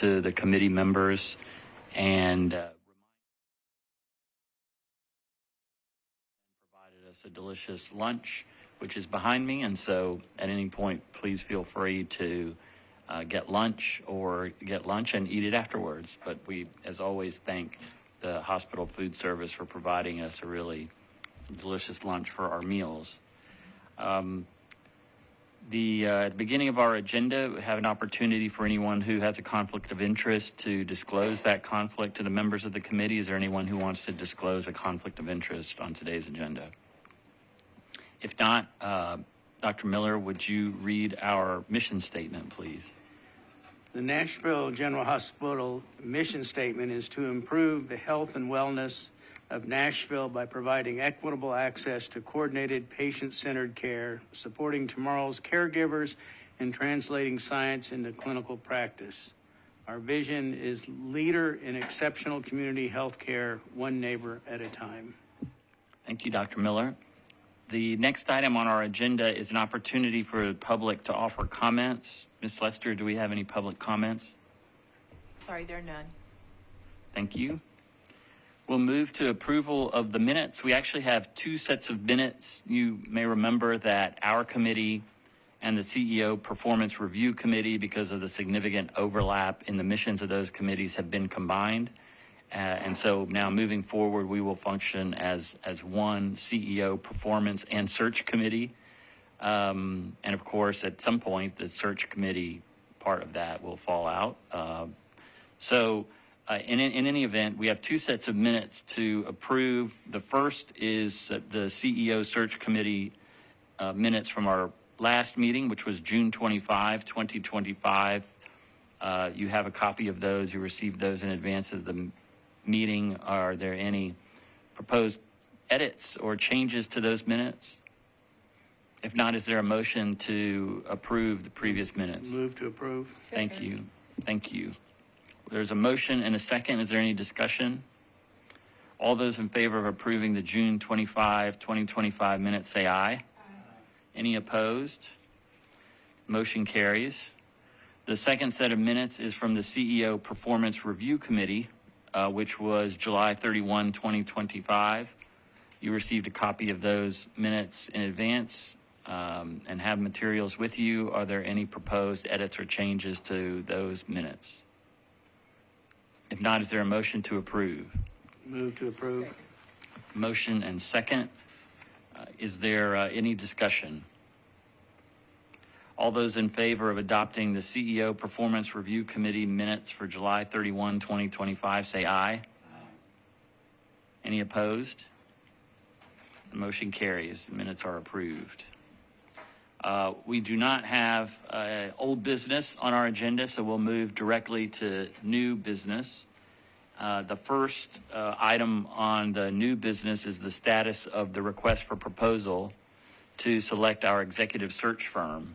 to the committee members and provided us a delicious lunch, which is behind me. And so at any point, please feel free to get lunch and eat it afterwards. But we, as always, thank the hospital food service for providing us a really delicious lunch for our meals. At the beginning of our agenda, we have an opportunity for anyone who has a conflict of interest to disclose that conflict to the members of the committee. Is there anyone who wants to disclose a conflict of interest on today's agenda? If not, Dr. Miller, would you read our mission statement, please? The Nashville General Hospital mission statement is to improve the health and wellness of Nashville by providing equitable access to coordinated patient-centered care, supporting tomorrow's caregivers, and translating science into clinical practice. Our vision is leader in exceptional community health care, one neighbor at a time. Thank you, Dr. Miller. The next item on our agenda is an opportunity for the public to offer comments. Ms. Lester, do we have any public comments? Sorry, there are none. Thank you. We'll move to approval of the minutes. We actually have two sets of minutes. You may remember that our committee and the CEO Performance Review Committee, because of the significant overlap in the missions of those committees, have been combined. And so now moving forward, we will function as one CEO Performance and Search Committee. And of course, at some point, the Search Committee part of that will fall out. In any event, we have two sets of minutes to approve. The first is the CEO Search Committee minutes from our last meeting, which was June 25, 2025. You have a copy of those. You received those in advance of the meeting. Are there any proposed edits or changes to those minutes? If not, is there a motion to approve the previous minutes? Move to approve. Thank you. Thank you. There's a motion and a second. Is there any discussion? All those in favor of approving the June 25, 2025 minutes say aye. Aye. Any opposed? Motion carries. The second set of minutes is from the CEO Performance Review Committee, which was July 31, 2025. You received a copy of those minutes in advance and have materials with you. Are there any proposed edits or changes to those minutes? If not, is there a motion to approve? Move to approve. Second. Motion and second. Is there any discussion? All those in favor of adopting the CEO Performance Review Committee minutes for July 31, 2025, say aye. Aye. Any opposed? The motion carries. The minutes are approved. We do not have old business on our agenda, so we'll move directly to new business. The first item on the new business is the status of the request for proposal to select our executive search firm.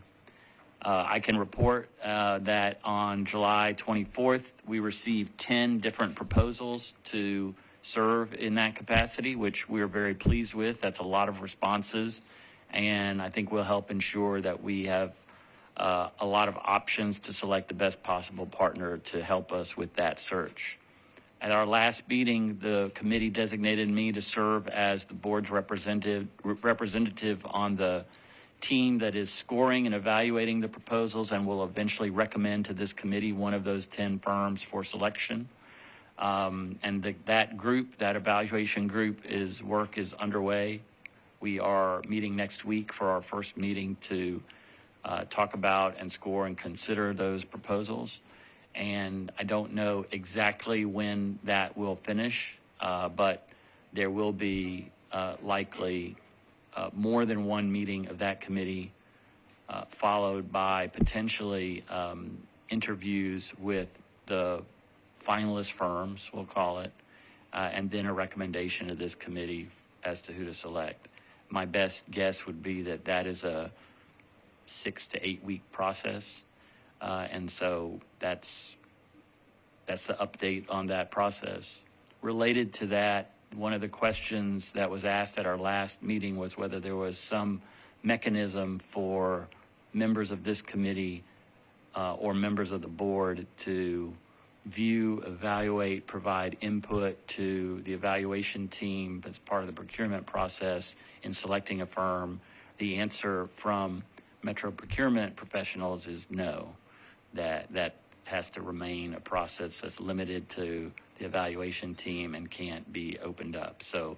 I can report that on July 24th, we received 10 different proposals to serve in that capacity, which we're very pleased with. That's a lot of responses, and I think will help ensure that we have a lot of options to select the best possible partner to help us with that search. At our last meeting, the committee designated me to serve as the board's representative on the team that is scoring and evaluating the proposals and will eventually recommend to this committee one of those 10 firms for selection. That evaluation group work is underway. We are meeting next week for our first meeting to talk about and score and consider those proposals. And I don't know exactly when that will finish, but there will be likely more than one meeting of that committee, followed by potentially interviews with the finalist firms, we'll call it, and then a recommendation to this committee as to who to select. My best guess would be that that is a 6 to 8 week process. And so that's the update on that process. Related to that, one of the questions that was asked at our last meeting was whether there was some mechanism for members of this committee or members of the board to view, evaluate, provide input to the evaluation team as part of the procurement process in selecting a firm? The answer from Metro procurement professionals is no, that has to remain a process that's limited to the evaluation team and can't be opened up. So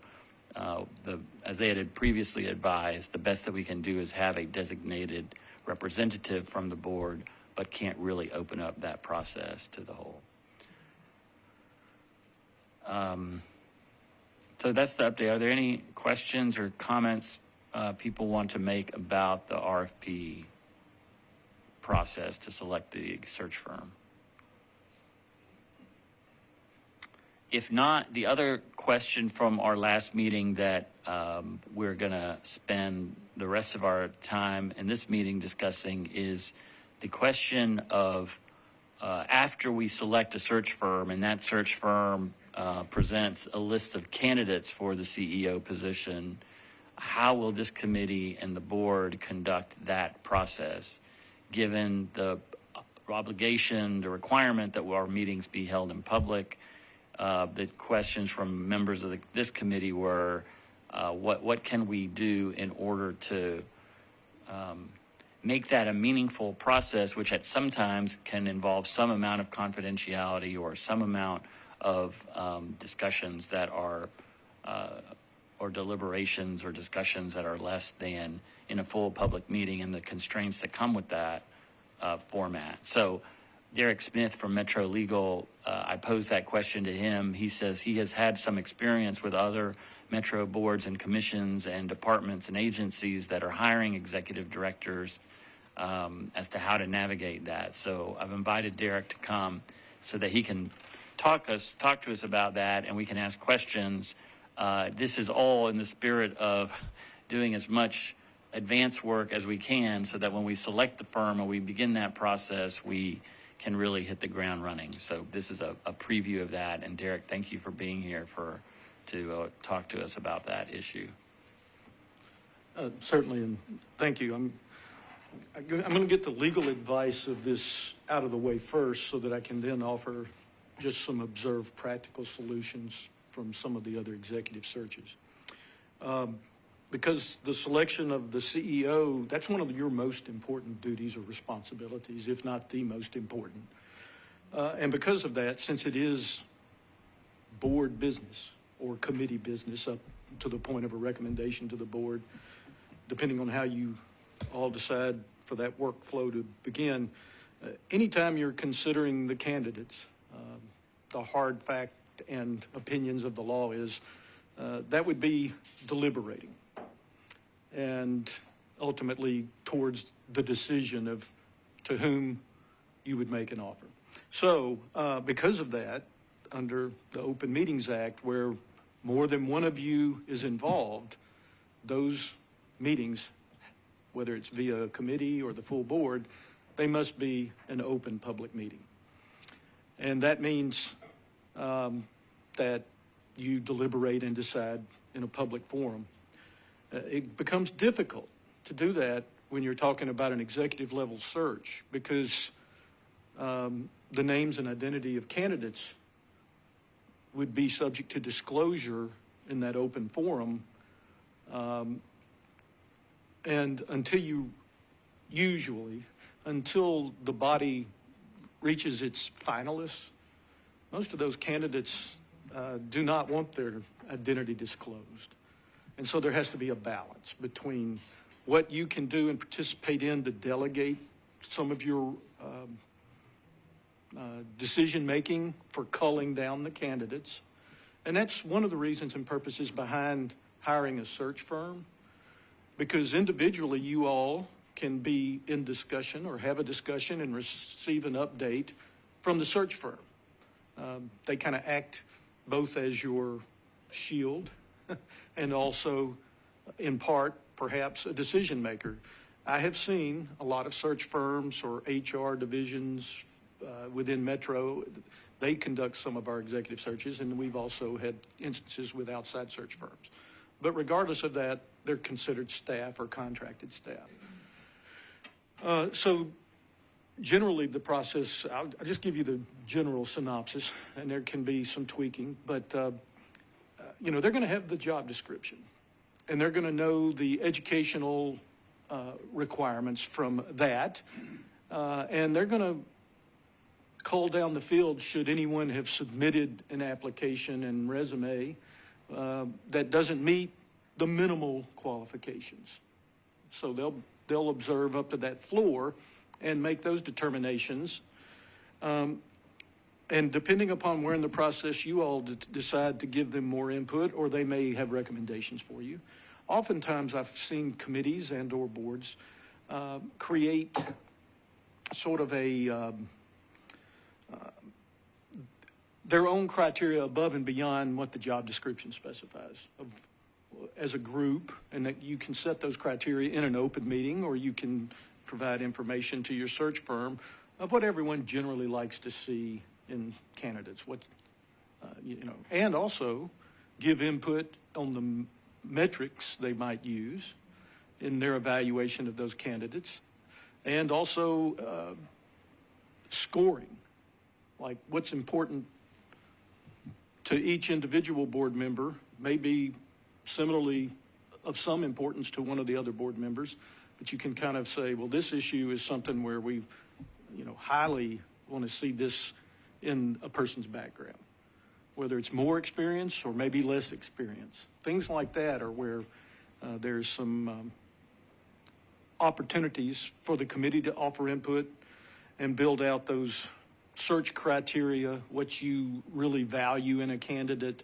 as they had previously advised, the best that we can do is have a designated representative from the board, but can't really open up that process to the whole. So that's the update. Are there any questions or comments people want to make about the RFP process to select the search firm? If not, the other question from our last meeting that we're going to spend the rest of our time in this meeting discussing is the question of after we select a search firm and that search firm presents a list of candidates for the CEO position, how will this committee and the board conduct that process, given the obligation, the requirement that our meetings be held in public? The questions from members of this committee were, what can we do in order to make that a meaningful process, which at sometimes can involve some amount of confidentiality or some amount of discussions that are, or deliberations or discussions that are less than in a full public meeting and the constraints that come with that format. So Derek Smith from Metro Legal, I posed that question to him. He says he has had some experience with other Metro boards and commissions and departments and agencies that are hiring executive directors as to how to navigate that. So I've invited Derek to come so that he can talk to us about that, and we can ask questions. This is all in the spirit of doing as much advance work as we can so that when we select the firm and we begin that process, we can really hit the ground running. So this is a preview of that. And Derek, thank you for being here to talk to us about that issue. Certainly, and thank you. I'm going to get the legal advice of this out of the way first so that I can then offer just some observed practical solutions from some of the other executive searches. Because the selection of the CEO, that's one of your most important duties or responsibilities, if not the most important. And because of that, since it is board business or committee business up to the point of a recommendation to the board, depending on how you all decide for that workflow to begin, anytime you're considering the candidates, the hard fact and opinions of the law is that would be deliberating and ultimately towards the decision of to whom you would make an offer. So because of that, under the Open Meetings Act, where more than one of you is involved, those meetings, whether it's via a committee or the full board, they must be an open public meeting. And that means that you deliberate and decide in a public forum. It becomes difficult to do that when you're talking about an executive level search because the names and identity of candidates would be subject to disclosure in that open forum. And until the body reaches its finalists, most of those candidates do not want their identity disclosed. And so there has to be a balance between what you can do and participate in to delegate some of your decision-making for culling down the candidates. And that's one of the reasons and purposes behind hiring a search firm, because individually you all can be in discussion or have a discussion and receive an update from the search firm. They kind of act both as your shield and also, in part, perhaps a decision maker. I have seen a lot of search firms or HR divisions within Metro. They conduct some of our executive searches, and we've also had instances with outside search firms. But regardless of that, they're considered staff or contracted staff. So Generally, the process, I'll just give you the general synopsis, and there can be some tweaking, but, they're going to have the job description, and they're going to know the educational requirements from that, and they're going to call down the field should anyone have submitted an application and resume that doesn't meet the minimal qualifications. So they'll observe up to that floor and make those determinations. And depending upon where in the process you all decide to give them more input, or they may have recommendations for you. Oftentimes I've seen committees and or boards create sort of their own criteria above and beyond what the job description specifies as a group, and that you can set those criteria in an open meeting, or you can provide information to your search firm of what everyone generally likes to see in candidates, and also give input on the metrics they might use in their evaluation of those candidates, and also scoring, like what's important to each individual board member may be similarly of some importance to one of the other board members, but you can kind of say, well, this issue is something where we, highly want to see this in a person's background, whether it's more experience or maybe less experience. Things like that are where there's some opportunities for the committee to offer input and build out those search criteria, what you really value in a candidate,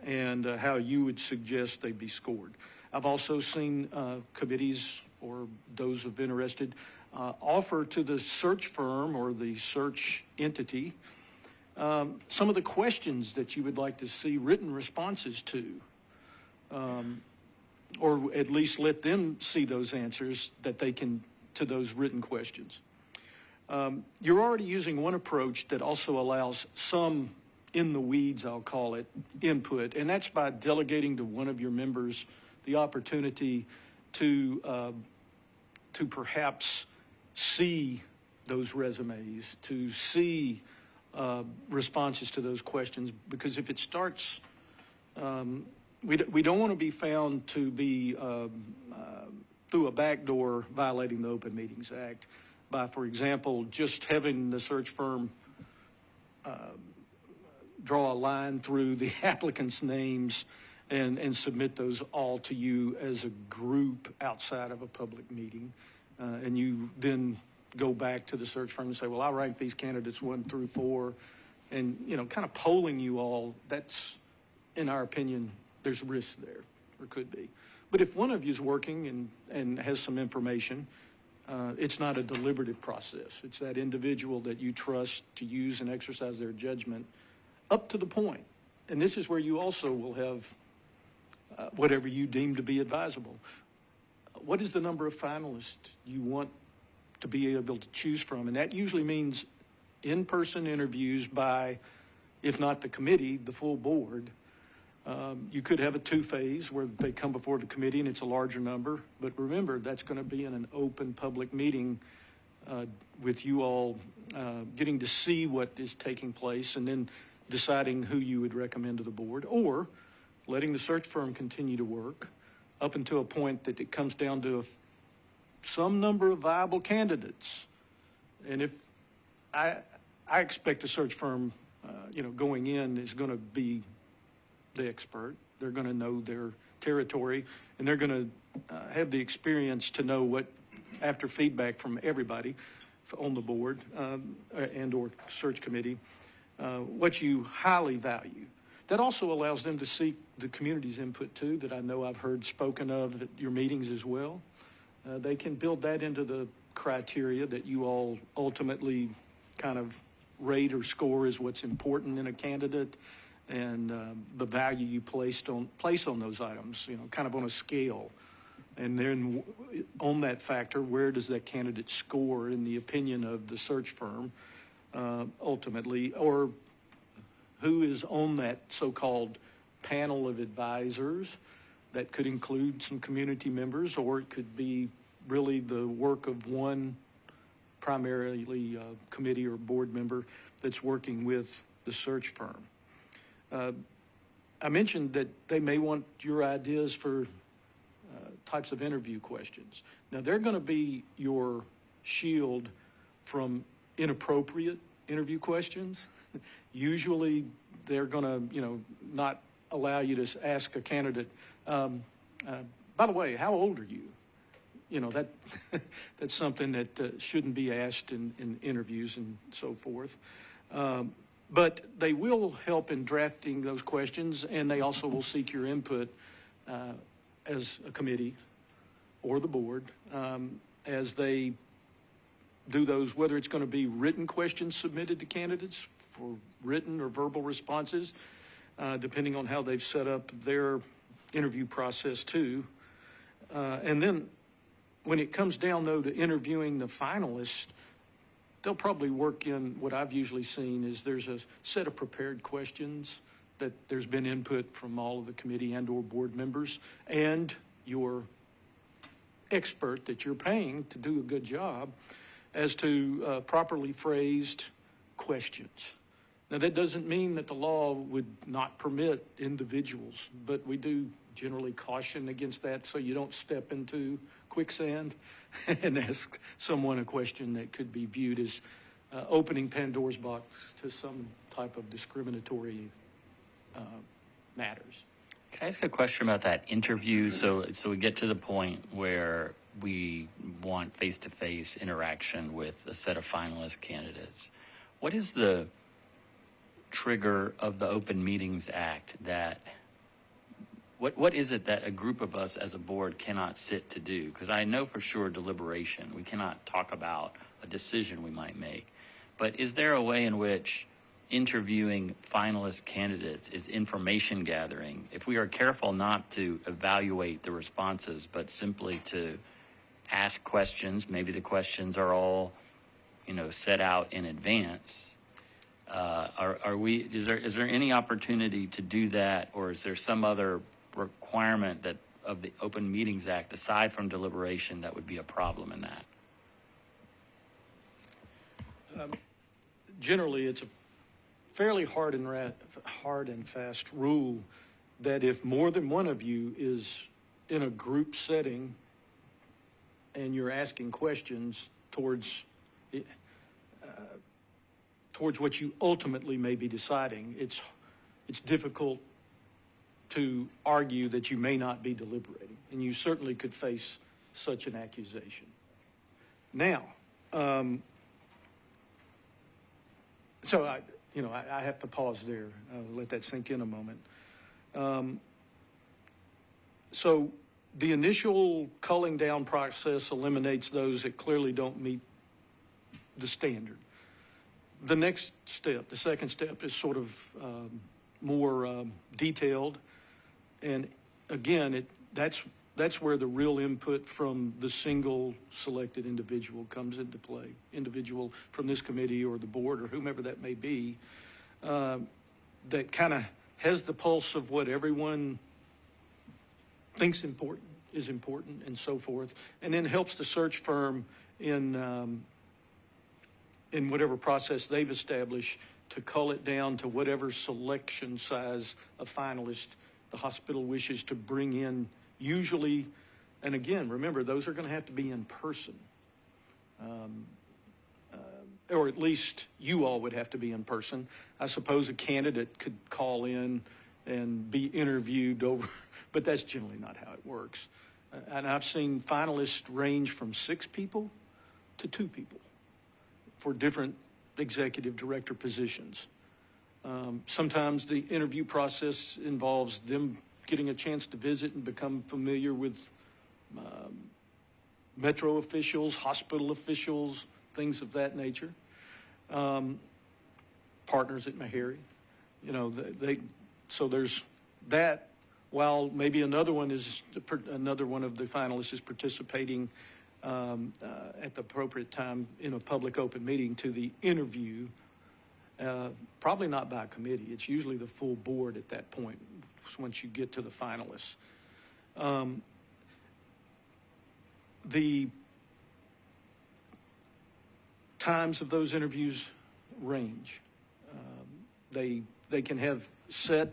and how you would suggest they be scored. I've also seen committees or those of interested offer to the search firm or the search entity some of the questions that you would like to see written responses to, or at least let them see those answers that they can to those written questions. You're already using one approach that also allows some in the weeds, I'll call it, input, and that's by delegating to one of your members the opportunity to perhaps see those resumes, to see responses to those questions, because if it starts, we don't want to be found to be through a back door violating the Open Meetings Act by, for example, just having the search firm draw a line through the applicants' names and submit those all to you as a group outside of a public meeting. And you then go back to the search firm and say, well, I rank these candidates 1 through 4. And, kind of polling you all, that's, in our opinion, there's risk there, or could be. But if one of you is working and has some information, it's not a deliberative process. It's that individual that you trust to use and exercise their judgment up to the point. And this is where you also will have whatever you deem to be advisable. What is the number of finalists you want to be able to choose from? And that usually means in-person interviews by, if not the committee, the full board. You could have a 2-phase where they come before the committee and it's a larger number. But remember, that's going to be in an open public meeting with you all getting to see what is taking place and then deciding who you would recommend to the board, or letting the search firm continue to work up until a point that it comes down to some number of viable candidates. And if I expect a search firm, going in is going to be the expert. They're going to know their territory, and they're going to have the experience to know what, after feedback from everybody on the board and or search committee, what you highly value. That also allows them to seek the community's input too, that I know I've heard spoken of at your meetings as well. They can build that into the criteria that you all ultimately kind of rate or score as what's important in a candidate, and the value you place on those items, kind of on a scale. And then on that factor, where does that candidate score in the opinion of the search firm ultimately, or who is on that so-called panel of advisors? That could include some community members, or it could be really the work of one primarily a committee or board member that's working with the search firm. I mentioned that they may want your ideas for types of interview questions. Now, they're going to be your shield from inappropriate interview questions. Usually, they're going to, not allow you to ask a candidate, by the way, how old are you? That's something that shouldn't be asked in interviews and so forth. But they will help in drafting those questions, and they also will seek your input as a committee or the board as they do those, whether it's going to be written questions submitted to candidates for written or verbal responses, depending on how they've set up their interview process too. And then when it comes down, though, to interviewing the finalists, they'll probably work in what I've usually seen is there's a set of prepared questions that there's been input from all of the committee and or board members and your expert that you're paying to do a good job as to properly phrased questions. Now, that doesn't mean that the law would not permit individuals, but we do generally caution against that so you don't step into quicksand and ask someone a question that could be viewed as opening Pandora's box to some type of discriminatory matters. Can I ask a question about that interview? So we get to the point where we want face-to-face interaction with a set of finalist candidates. What is the trigger of the Open Meetings Act that what is it that a group of us as a board cannot sit to do? Because I know for sure deliberation, we cannot talk about a decision we might make. But is there a way in which interviewing finalist candidates is information gathering? If we are careful not to evaluate the responses, but simply to ask questions, maybe the questions are all, set out in advance. Is there any opportunity to do that, or is there some other requirement that of the Open Meetings Act aside from deliberation that would be a problem in that? Generally, it's a fairly hard and fast rule that if more than one of you is in a group setting and you're asking questions towards what you ultimately may be deciding, it's difficult to argue that you may not be deliberating, and you certainly could face such an accusation. Now, so I have to pause there. I'll let that sink in a moment. So the initial culling down process eliminates those that clearly don't meet the standard. The next step, the second step, is sort of more detailed. And again, that's where the real input from the single selected individual comes into play. Individual from this committee or the board or whomever that may be, that kind of has the pulse of what everyone thinks is important and so forth, and then helps the search firm in whatever process they've established to cull it down to whatever selection size of finalist the hospital wishes to bring in, usually, and again, remember, those are going to have to be in person. Or at least you all would have to be in person. I suppose a candidate could call in and be interviewed over, but that's generally not how it works. And I've seen finalists range from 6 people to 2 people for different executive director positions. Sometimes the interview process involves them getting a chance to visit and become familiar with metro officials, hospital officials, things of that nature. Partners at Meharry, so there's that. While maybe another one of the finalists is participating at the appropriate time in a public open meeting to the interview. Probably not by committee. It's usually the full board at that point once you get to the finalists. times of those interviews range. They can have set,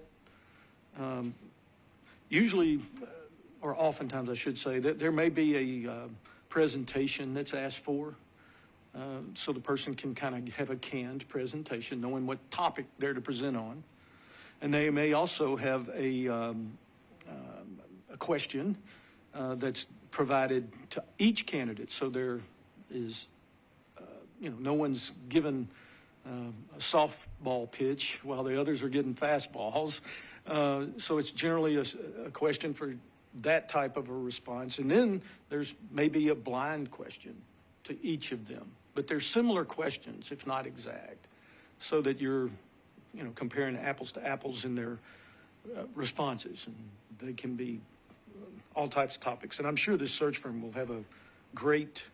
usually, or oftentimes I should say, that there may be a presentation that's asked for, so the person can kind of have a canned presentation, knowing what topic they're to present on. And they may also have a question that's provided to each candidate, so there is, no one's given a softball pitch while the others are getting fastballs. So it's generally a question for that type of a response. And then there's maybe a blind question to each of them. But they're similar questions, if not exact, so that you're, comparing apples to apples in their responses. And they can be all types of topics. And I'm sure this search firm will have a great,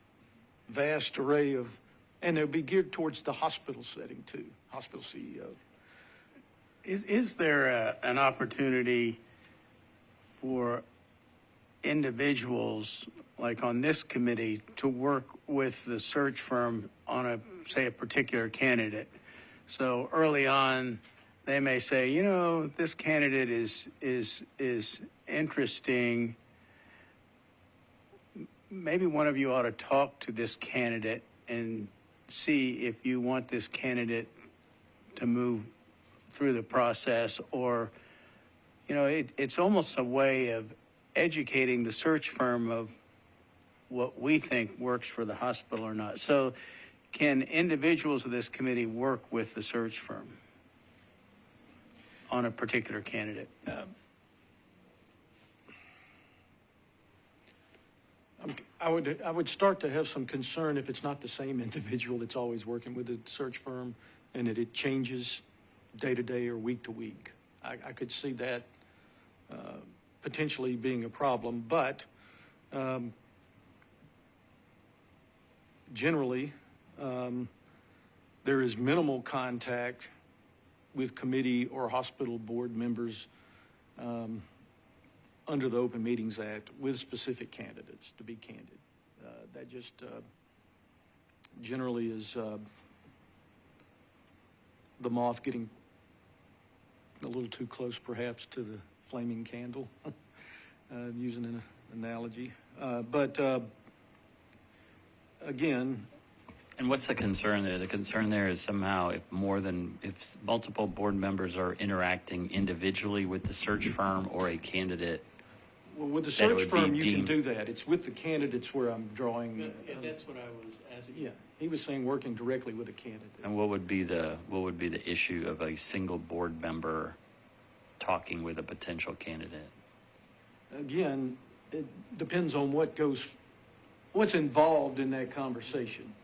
vast array of, and they'll be geared towards the hospital setting too, hospital CEO. Is there an opportunity for individuals, like on this committee, to work with the search firm on say a particular candidate? So early on, they may say, this candidate is interesting. Maybe one of you ought to talk to this candidate and see if you want this candidate to move through the process, or, it's almost a way of educating the search firm of what we think works for the hospital or not. So can individuals of this committee work with the search firm on a particular candidate? I would start to have some concern if it's not the same individual that's always working with the search firm and that it changes day to day or week to week. I could see that potentially being a problem, but generally there is minimal contact with committee or hospital board members under the Open Meetings Act with specific candidates, to be candid. That just generally is the moth getting a little too close perhaps to the flaming candle, using an analogy. But again, And what's the concern there? The concern there is somehow if multiple board members are interacting individually with the search firm or a candidate. well, with the That it search would be firm, you can deemed- do that. It's with the candidates where I'm drawing. That's what I was asking. Yeah, he was saying working directly with a candidate. And what would be the issue of a single board member talking with a potential candidate? Again, it depends on what's involved in that conversation.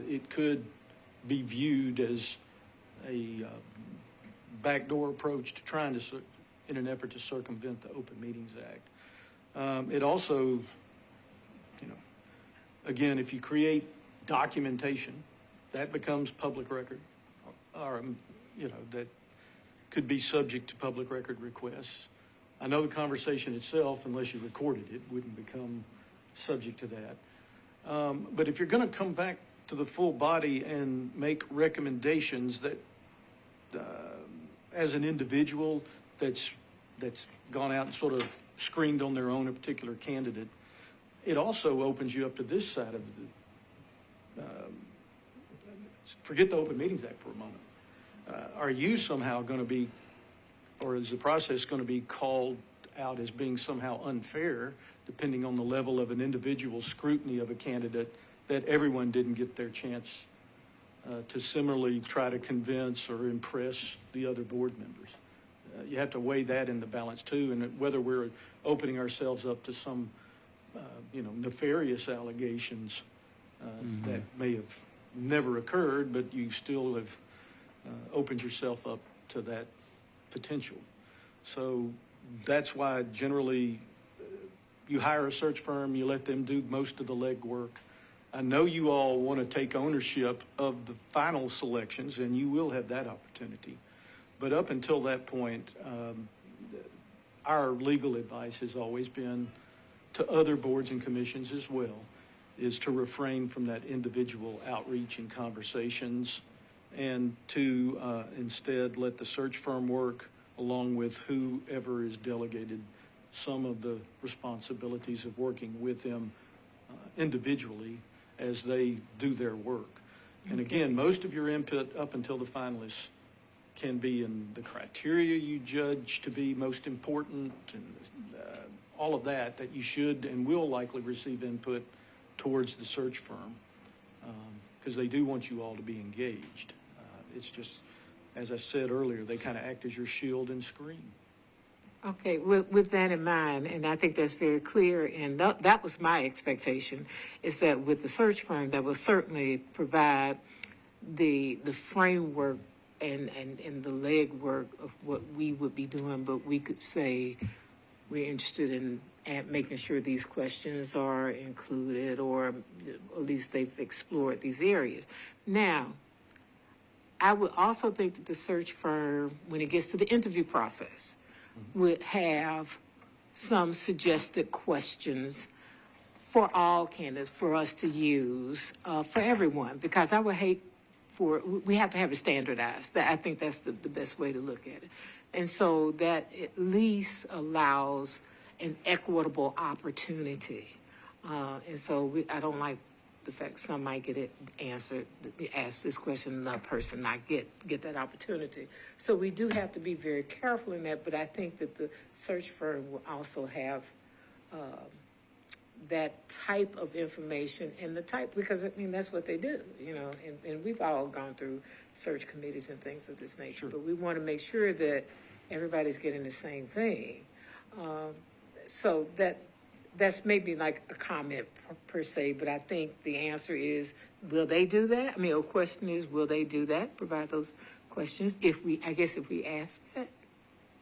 It could be viewed as a backdoor approach to trying to, in an effort to circumvent the Open Meetings Act. It also, again, if you create documentation, that becomes public record, or that could be subject to public record requests. I know the conversation itself, unless you recorded it, wouldn't become subject to that. But if you're going to come back to the full body and make recommendations that, as an individual that's gone out and sort of screened on their own a particular candidate, it also opens you up to this side of the, forget the Open Meetings Act for a moment. Are you somehow going to be, or is the process going to be called out as being somehow unfair, depending on the level of an individual scrutiny of a candidate, that everyone didn't get their chance to similarly try to convince or impress the other board members? You have to weigh that in the balance too, and whether we're opening ourselves up to some, nefarious allegations that may have never occurred, but you still have opened yourself up to that potential. So that's why generally you hire a search firm, you let them do most of the legwork. I know you all want to take ownership of the final selections, and you will have that opportunity. But up until that point, our legal advice has always been to other boards and commissions as well, is to refrain from that individual outreach and conversations and to instead let the search firm work along with whoever is delegated some of the responsibilities of working with them individually as they do their work. And again, most of your input up until the finalists can be in the criteria you judge to be most important and all of that you should and will likely receive input towards the search firm because they do want you all to be engaged. It's just, as I said earlier, they kind of act as your shield and screen. Okay, with that in mind, and I think that's very clear, and that was my expectation, is that with the search firm, that will certainly provide the framework and the legwork of what we would be doing, but we could say we're interested in making sure these questions are included, or at least they've explored these areas. Now, I would also think that the search firm, when it gets to the interview process, would have some suggested questions for all candidates for us to use for everyone, because I would hate we have to have it standardized. I think that's the best way to look at it. And so that at least allows an equitable opportunity. And so I don't like the fact some might get it answered, ask this question, another person not get that opportunity. So we do have to be very careful in that, but I think that the search firm will also have that type of information and the type, because I mean, that's what they do, you know, and we've all gone through search committees and things of this nature, but we want to make sure that everybody's getting the same thing. So that's maybe like a comment per se, but I think the answer is, will they do that? I mean, a question is, will they do that? Provide those questions if we ask that.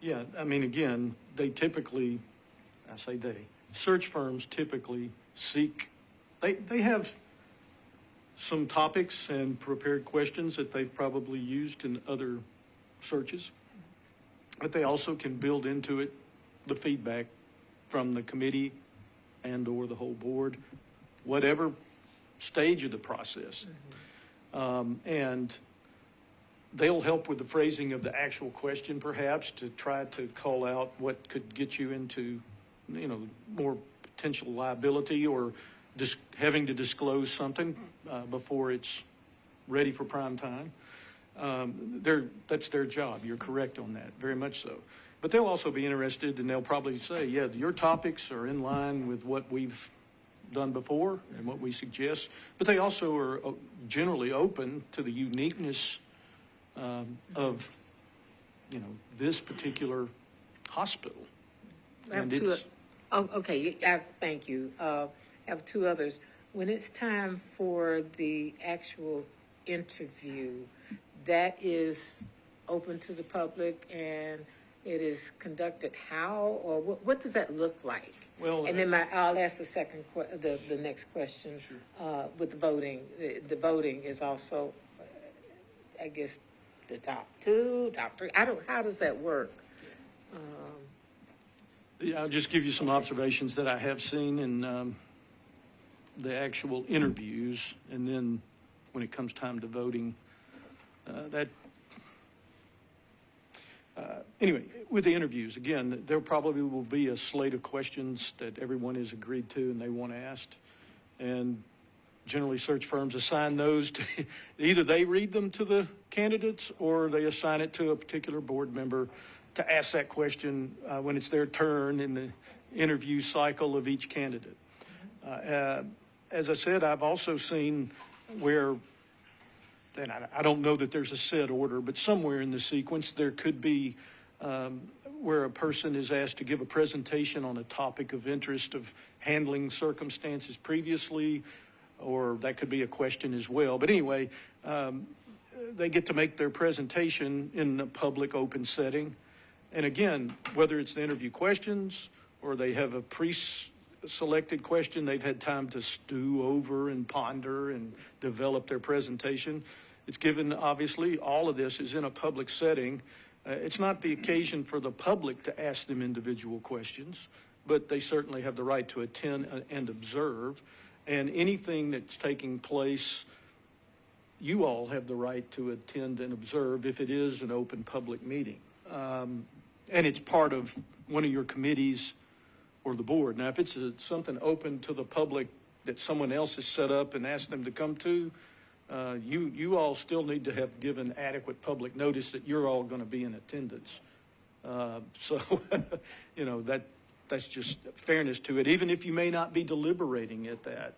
Yeah, I mean, again, they typically, search firms typically seek, they have some topics and prepared questions that they've probably used in other searches, but they also can build into it the feedback from the committee and or the whole board, whatever stage of the process. And they'll help with the phrasing of the actual question, perhaps, to try to call out what could get you into, you know, more potential liability or having to disclose something before it's ready for prime time. That's their job. You're correct on that, very much so. But they'll also be interested, and they'll probably say, yeah, your topics are in line with what we've done before and what we suggest. But they also are generally open to the uniqueness of, you know, this particular hospital. Thank you. I have two others. When it's time for the actual interview, that is open to the public and it is conducted how, or what does that look like? Well, and then I'll ask the next question. Sure. With the voting. The voting is also, I guess, the top two, top three. How does that work? Yeah, I'll just give you some observations that I have seen in the actual interviews, and then when it comes time to voting, anyway, with the interviews, again, there probably will be a slate of questions that everyone has agreed to and they want asked. And generally search firms assign those to, either they read them to the candidates or they assign it to a particular board member to ask that question when it's their turn in the interview cycle of each candidate. As I said, I've also seen where, and I don't know that there's a set order, but somewhere in the sequence there could be where a person is asked to give a presentation on a topic of interest of handling circumstances previously, or that could be a question as well. But anyway, they get to make their presentation in a public open setting. And again, whether it's the interview questions or they have a pre-selected question they've had time to stew over and ponder and develop their presentation, it's given, obviously, all of this is in a public setting. It's not the occasion for the public to ask them individual questions, but they certainly have the right to attend and observe. And anything that's taking place, you all have the right to attend and observe if it is an open public meeting. And it's part of one of your committees or the board. Now, if it's something open to the public that someone else has set up and asked them to come to, you all still need to have given adequate public notice that you're all going to be in attendance. So, you know, that's just fairness to it. Even if you may not be deliberating at that,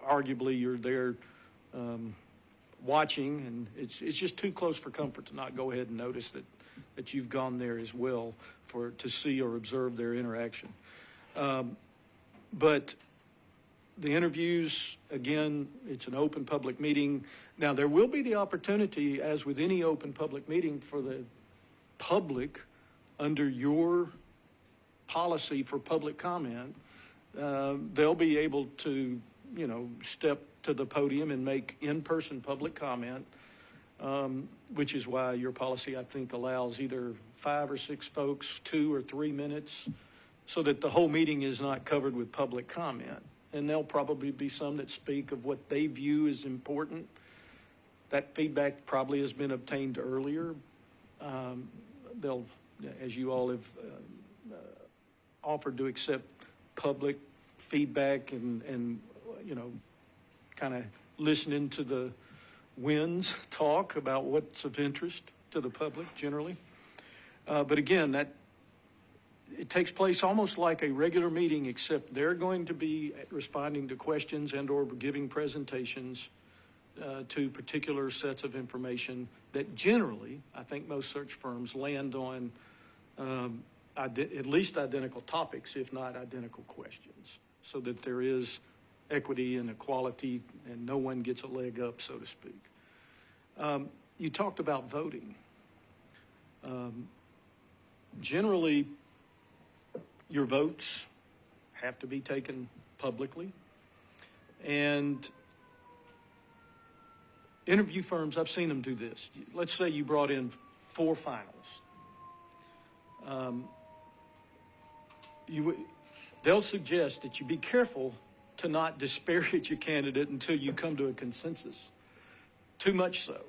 arguably you're there watching, and it's just too close for comfort to not go ahead and notice that you've gone there as well to see or observe their interaction. But the interviews, again, it's an open public meeting. Now, there will be the opportunity, as with any open public meeting, for the public, under your policy for public comment, they'll be able to, you know, step to the podium and make in-person public comment, which is why your policy, I think, allows either 5 or 6 folks, 2 or 3 minutes, so that the whole meeting is not covered with public comment. And there'll probably be some that speak of what they view as important. That feedback probably has been obtained earlier. They'll, as you all have offered to accept public feedback and you know, kind of listening to the winds talk about what's of interest to the public generally. But again, it takes place almost like a regular meeting, except they're going to be responding to questions and or giving presentations to particular sets of information that generally, I think most search firms land on at least identical topics, if not identical questions, so that there is equity and equality and no one gets a leg up, so to speak. You talked about voting. Generally, your votes have to be taken publicly. And interview firms, I've seen them do this. Let's say you brought in 4 finalists. They'll suggest that you be careful to not disparage a candidate until you come to a consensus. Too much so.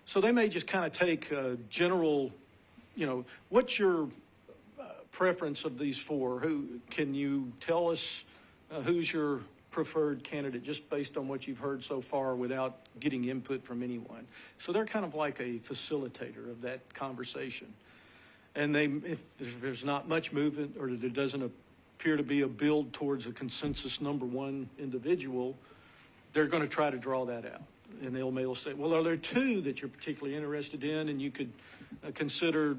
So they may just kind of take a general, you know, what's your preference of these 4? Who can you tell us who's your preferred candidate just based on what you've heard so far without getting input from anyone? So they're kind of like a facilitator of that conversation. And if there's not much movement or there doesn't appear to be a build towards a consensus number 1 individual, they're going to try to draw that out. And they'll say, well, are there 2 that you're particularly interested in, and you could consider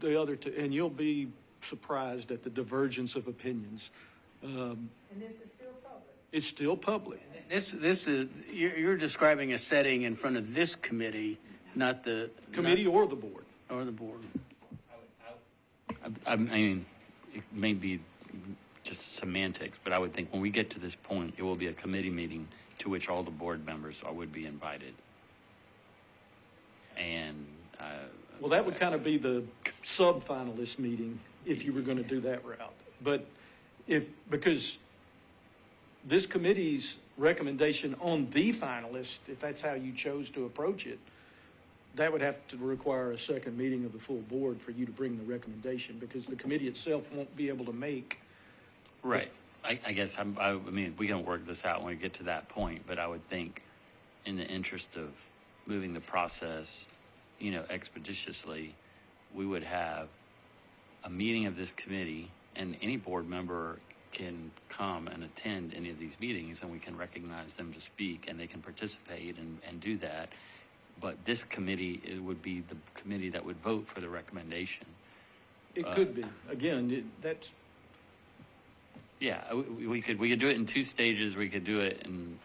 the other 2, and you'll be surprised at the divergence of opinions. And this is still public. It's still public. This is, you're describing a setting in front of this committee, not the Committee or the board. or the board. I mean, it may be just semantics, but I would think when we get to this point, it will be a committee meeting to which all the board members would be invited. And well, that would kind of be the sub-finalist meeting if you were going to do that route. But because this committee's recommendation on the finalist, if that's how you chose to approach it, that would have to require a second meeting of the full board for you to bring the recommendation, because the committee itself won't be able to make. right. I guess I mean, we can work this out when we get to that point, but I would think in the interest of moving the process, you know, expeditiously, we would have a meeting of this committee, and any board member can come and attend any of these meetings, and we can recognize them to speak, and they can participate and do that. But this committee, it would be the committee that would vote for the recommendation. It could be. Again, that's. Yeah, we could do it in 2 stages. We could do it in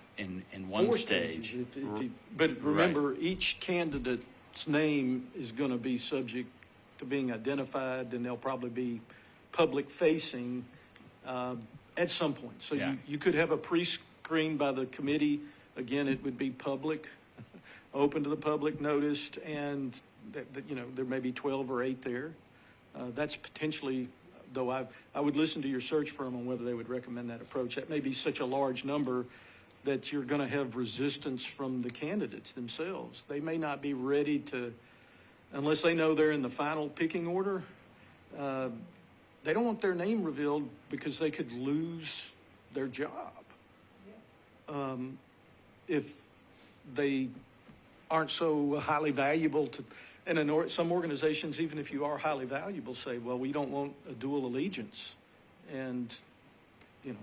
1 4 stage. stages, but remember, each candidate's name is going to be subject to being identified, and they'll probably be public facing at some point. So Yeah. you could have a pre-screen by the committee. Again, it would be public, open to the public, noticed, and you know, there may be 12 or 8 there. That's potentially, though I would listen to your search firm on whether they would recommend that approach. That may be such a large number that you're going to have resistance from the candidates themselves. They may not be ready to, unless they know they're in the final picking order, they don't want their name revealed because they could lose their job. If they aren't so highly valuable to, and some organizations, even if you are highly valuable, say, well, we don't want a dual allegiance. And, you know,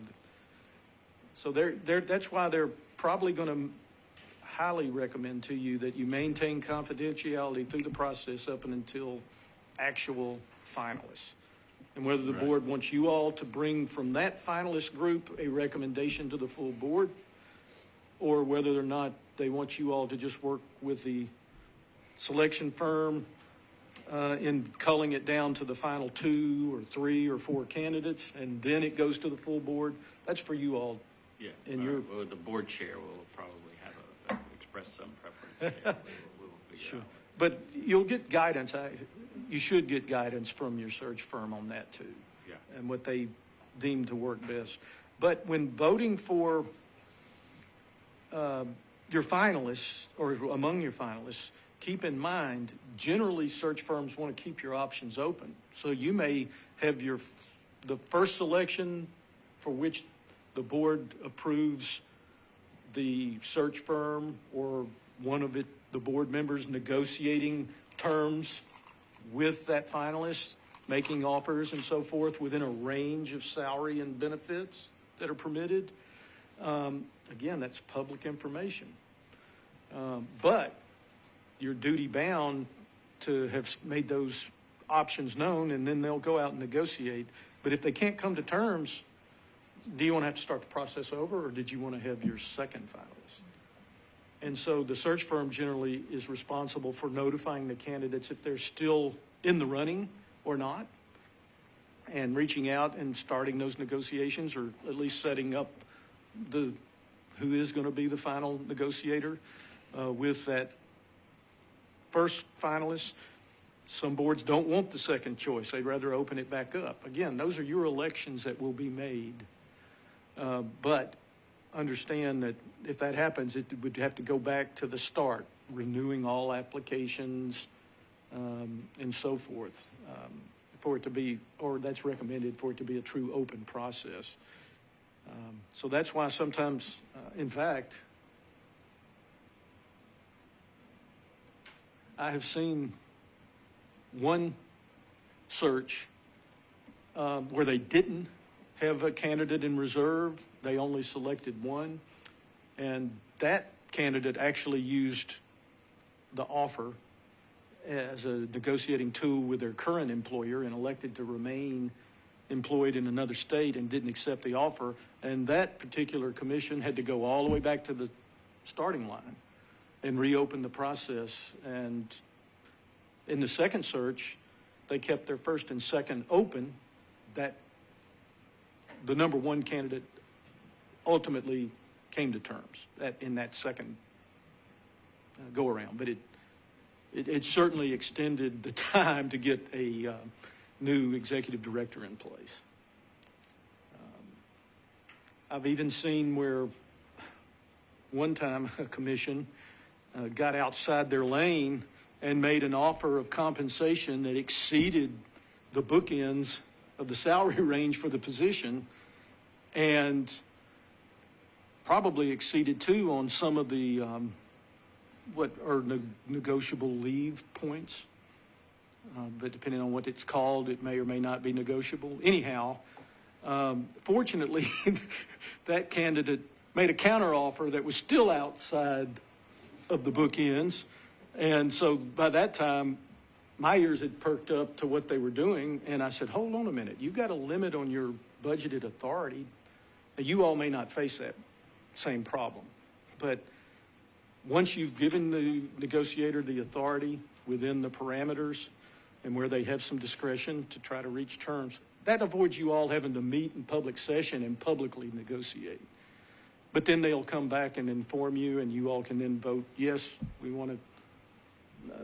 so that's why they're probably going to highly recommend to you that you maintain confidentiality through the process up and until actual finalists. And whether the board wants you all to bring from that finalist group a recommendation to the full board, or whether or not they want you all to just work with the selection firm in culling it down to the final 2 or 3 or 4 candidates, and then it goes to the full board. That's for you all. Yeah, And the board chair will probably have express some preference there. We will figure Sure. out. But you'll get guidance. You should get guidance from your search firm on that too. Yeah. And what they deem to work best. But when voting for your finalists, or among your finalists, keep in mind, generally search firms want to keep your options open. So you may have the first selection for which the board approves the search firm or one of the board members negotiating terms with that finalist, making offers and so forth within a range of salary and benefits that are permitted. Again, that's public information. But you're duty bound to have made those options known, and then they'll go out and negotiate. But if they can't come to terms, do you want to have to start the process over, or did you want to have your second finalist? And so the search firm generally is responsible for notifying the candidates if they're still in the running or not, and reaching out and starting those negotiations, or at least setting up who is going to be the final negotiator with that first finalist. Some boards don't want the second choice. They'd rather open it back up. Again, those are your elections that will be made. But understand that if that happens, it would have to go back to the start, renewing all applications and so forth, for it to be, or that's recommended for it to be a true open process. So that's why sometimes, in fact, I have seen one search where they didn't have a candidate in reserve. They only selected one. And that candidate actually used the offer as a negotiating tool with their current employer and elected to remain employed in another state and didn't accept the offer. And that particular commission had to go all the way back to the starting line and reopen the process. And in the second search, they kept their first and second open. That the number one candidate ultimately came to terms in that second go around. But it certainly extended the time to get a new executive director in place. I've even seen where one time a commission got outside their lane and made an offer of compensation that exceeded the bookends of the salary range for the position, and probably exceeded too on some of the what are negotiable leave points. But depending on what it's called, it may or may not be negotiable. Anyhow, fortunately, that candidate made a counteroffer that was still outside of the bookends. And so by that time, my ears had perked up to what they were doing. And I said, hold on a minute. You've got a limit on your budgeted authority. Now, you all may not face that same problem. But once you've given the negotiator the authority within the parameters and where they have some discretion to try to reach terms, that avoids you all having to meet in public session and publicly negotiate. But then they'll come back and inform you, and you all can then vote, yes,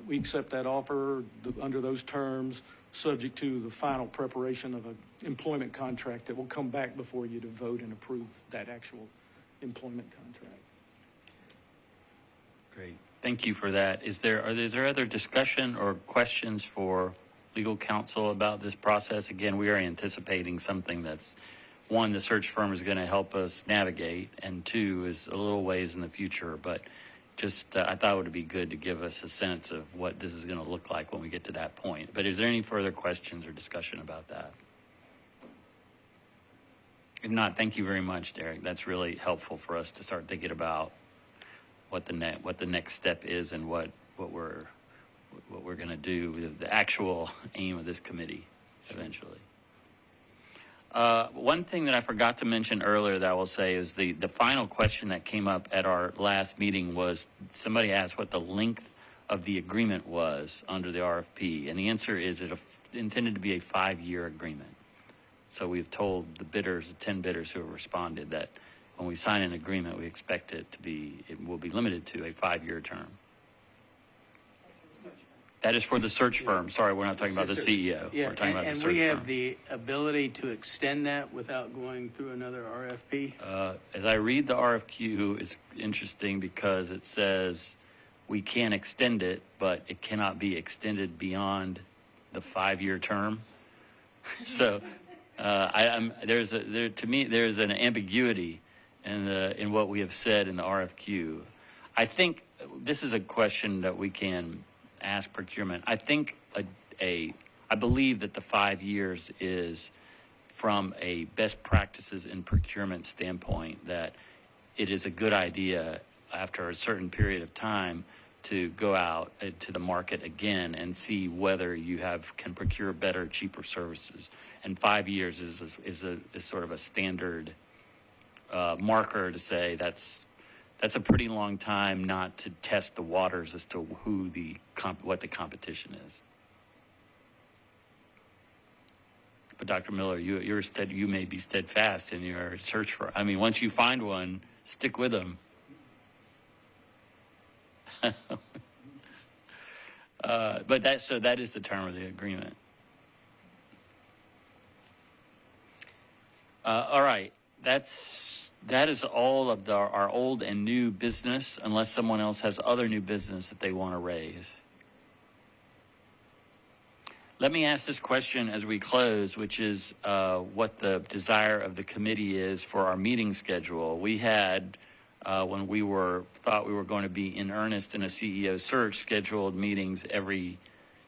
we accept that offer under those terms, subject to the final preparation of an employment contract that will come back before you to vote and approve that actual employment contract. Great. Thank you for that. Is there other discussion or questions for legal counsel about this process? Again, we are anticipating something that's, one, the search firm is going to help us navigate, and two, is a little ways in the future. But just, I thought it would be good to give us a sense of what this is going to look like when we get to that point. But is there any further questions or discussion about that? If not, thank you very much, Derek. That's really helpful for us to start thinking about what the next step is and what we're going to do, the actual aim of this committee eventually. One thing that I forgot to mention earlier that I will say is the final question that came up at our last meeting was somebody asked what the length of the agreement was under the RFP, and the answer is it intended to be a 5-year agreement. So we've told the bidders, the 10 bidders who have responded, that when we sign an agreement, we expect it will be limited to a 5-year term. That is for the search firm. Sorry, we're not talking about the CEO. Yeah, We're talking about the and search we have firm. the ability to extend that without going through another RFP? As I read the RFQ, it's interesting because it says we can extend it, but it cannot be extended beyond the 5-year term. So to me, there's an ambiguity in what we have said in the RFQ. I think this is a question that we can ask procurement. I think I believe that the 5 years is from a best practices in procurement standpoint, that it is a good idea after a certain period of time to go out to the market again and see whether you can procure better, cheaper services. And 5 years is sort of a standard marker to say that's a pretty long time not to test the waters as to what the competition is. But Dr. Miller, you may be steadfast in your search for. I mean, once you find one, stick with them. But that is the term of the agreement. All right, that is all of our old and new business, unless someone else has other new business that they want to raise. Let me ask this question as we close, which is what the desire of the committee is for our meeting schedule. We had, when we thought we were going to be in earnest in a CEO search, scheduled meetings every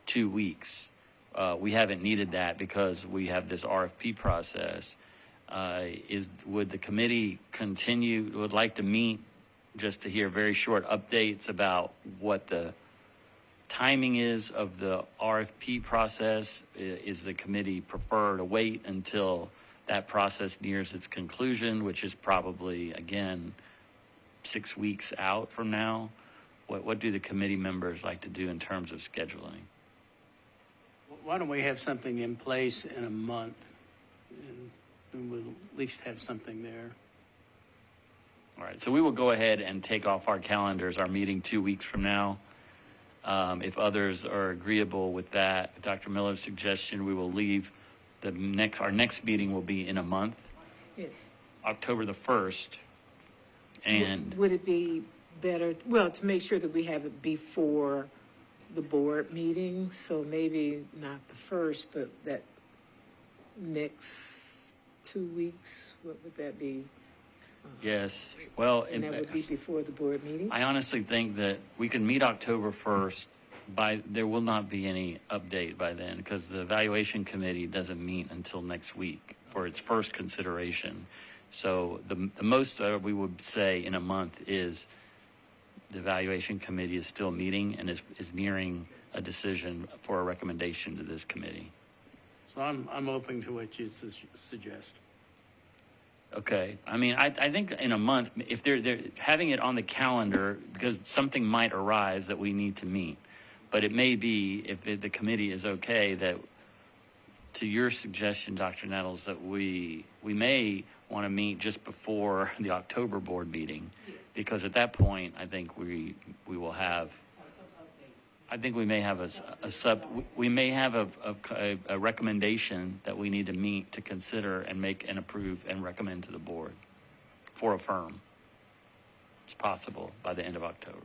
2 weeks. We haven't needed that because we have this RFP process. Would the committee would like to meet just to hear very short updates about what the timing is of the RFP process? Is the committee prefer to wait until that process nears its conclusion, which is probably, again, 6 weeks out from now? What do the committee members like to do in terms of scheduling? Why don't we have something in place in a month? And we'll at least have something there. All right, so we will go ahead and take off our calendars our meeting 2 weeks from now. If others are agreeable with that, Dr. Miller's suggestion, we will leave our next meeting will be in a month, Yes. October the 1st. And Would it be better, well, to make sure that we have it before the board meeting, so maybe not the 1st, but that next 2 weeks, what would that be? yes, well, And that would be before the board meeting? I honestly think that we can meet October 1st. There will not be any update by then because the evaluation committee doesn't meet until next week for its first consideration. So the most we would say in a month is the evaluation committee is still meeting and is nearing a decision for a recommendation to this committee. So I'm open to what you suggest. Okay. I mean, I think in a month, if they're having it on the calendar, because something might arise that we need to meet. But it may be, if the committee is okay, that to your suggestion, Dr. Nettles, that we may want to meet just before the October board meeting. Yes. Because at that point, I think we will have, I think we may have a recommendation that we need to meet to consider and make and approve and recommend to the board for a firm. as possible by the end of October.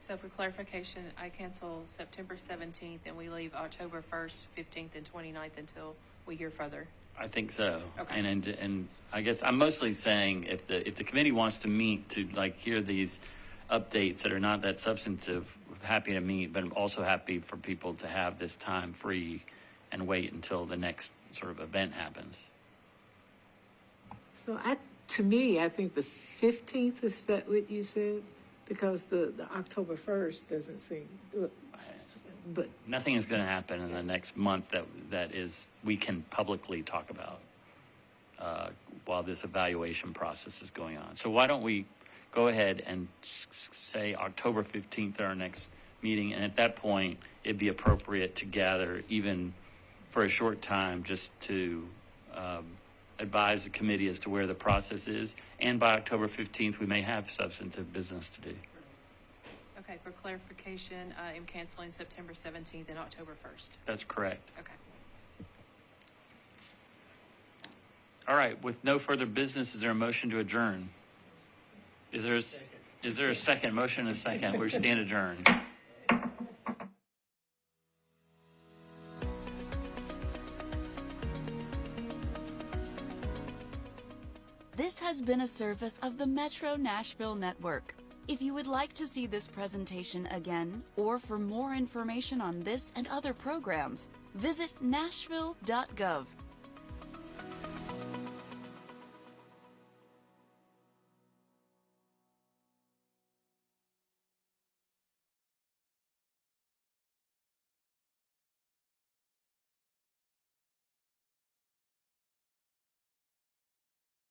So for clarification, I cancel September 17th and we leave October 1st, 15th, and 29th until we hear further. I think so. Okay. And I guess I'm mostly saying if the committee wants to meet to like hear these updates that are not that substantive, we're happy to meet, but I'm also happy for people to have this time free and wait until the next sort of event happens. So to me, I think the 15th, is that what you said? Because the October 1st doesn't seem, but Nothing is going to happen in the next month that is we can publicly talk about while this evaluation process is going on. So why don't we go ahead and say October 15th at our next meeting, and at that point it'd be appropriate to gather even for a short time just to advise the committee as to where the process is, and by October 15th we may have substantive business to do. Okay, for clarification, I am canceling September 17th and October 1st. That's correct. Okay. All right, with no further business, is there a motion to adjourn? Is there a second? Motion and a second. We stand adjourned. This has been a service of the Metro Nashville Network. If you would like to see this presentation again, or for more information on this and other programs, visit nashville.gov.